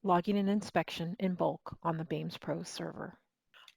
Logging an inspection in bulk on the BAIMS PRO server.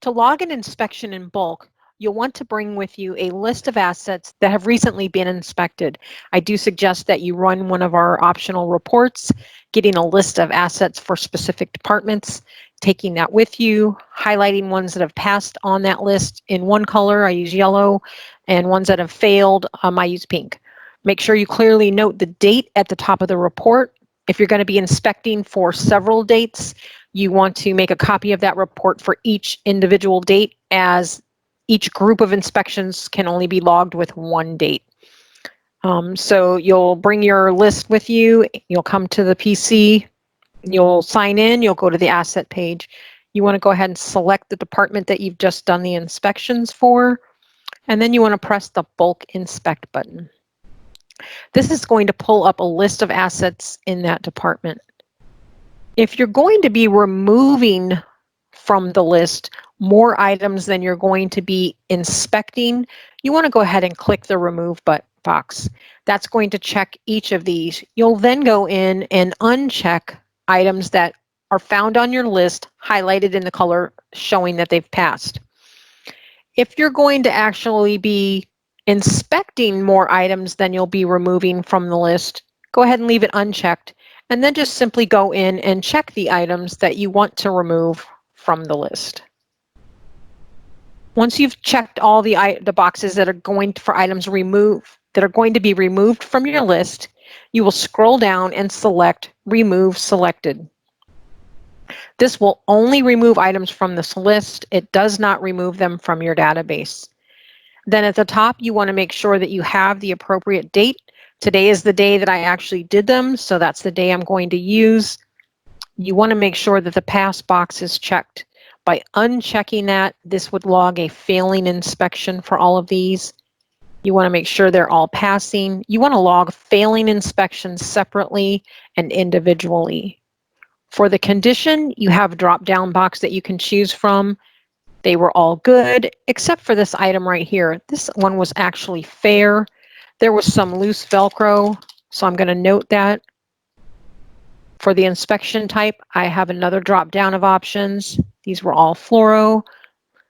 To log an inspection in bulk, you'll want to bring with you a list of assets that have recently been inspected. I do suggest that you run one of our optional reports, getting a list of assets for specific departments, taking that with you, highlighting ones that have passed on that list in one color, I use yellow, and ones that have failed, I use pink. Make sure you clearly note the date at the top of the report. If you're going to be inspecting for several dates, you want to make a copy of that report for each individual date, as each group of inspections can only be logged with one date. So you'll bring your list with you, you'll come to the PC, you'll sign in, you'll go to the asset page. You want to go ahead and select the department that you've just done the inspections for, and then you want to press the bulk inspect button. This is going to pull up a list of assets in that department. If you're going to be removing from the list more items than you're going to be inspecting, you want to go ahead and click the remove box. That's going to check each of these. You'll then go in and uncheck items that are found on your list, highlighted in the color showing that they've passed. If you're going to actually be inspecting more items than you'll be removing from the list, go ahead and leave it unchecked, and then just simply go in and check the items that you want to remove from the list. Once you've checked all the boxes that are going for items that are going to be removed from your list, you will scroll down and select Remove Selected. This will only remove items from this list. It does not remove them from your database. Then at the top, you want to make sure that you have the appropriate date. Today is the day that I actually did them, so that's the day I'm going to use. You want to make sure that the pass box is checked. By unchecking that, this would log a failing inspection for all of these. You want to make sure they're all passing. You want to log failing inspections separately and individually. For the condition, you have a drop-down box that you can choose from. They were all good, except for this item right here. This one was actually fair. There was some loose Velcro, so I'm going to note that. For the inspection type, I have another drop-down of options. These were all fluoro.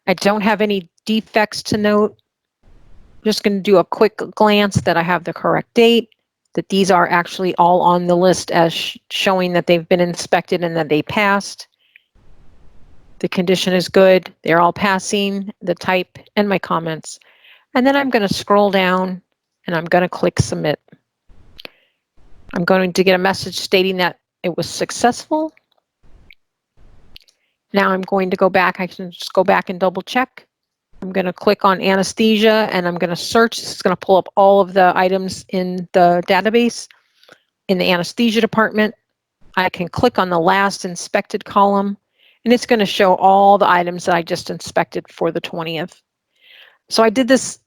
I don't have any defects to note. I'm just going to do a quick glance that I have the correct date, that these are actually all on the list as showing that they've been inspected and that they passed. The condition is good. They're all passing, the type, and my comments. And then I'm going to scroll down and I'm going to click Submit. I'm going to get a message stating that it was successful. Now I'm going to go back. I can just go back and double check. I'm going to click on anesthesia and I'm going to search. This is going to pull up all of the items in the database. In the anesthesia department, I can click on the last inspected column, and it's going to show all the items that I just inspected for the 20th. So I did this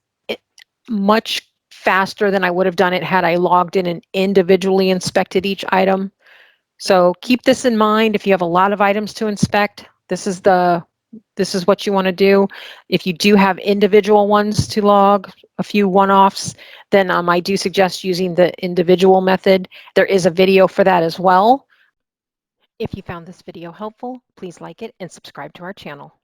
much faster than I would have done it had I logged in and individually inspected each item. So keep this in mind. If you have a lot of items to inspect, this is what you want to do. If you do have individual ones to log, a few one-offs, then I do suggest using the individual method. There is a video for that as well. If you found this video helpful, please like it and subscribe to our channel.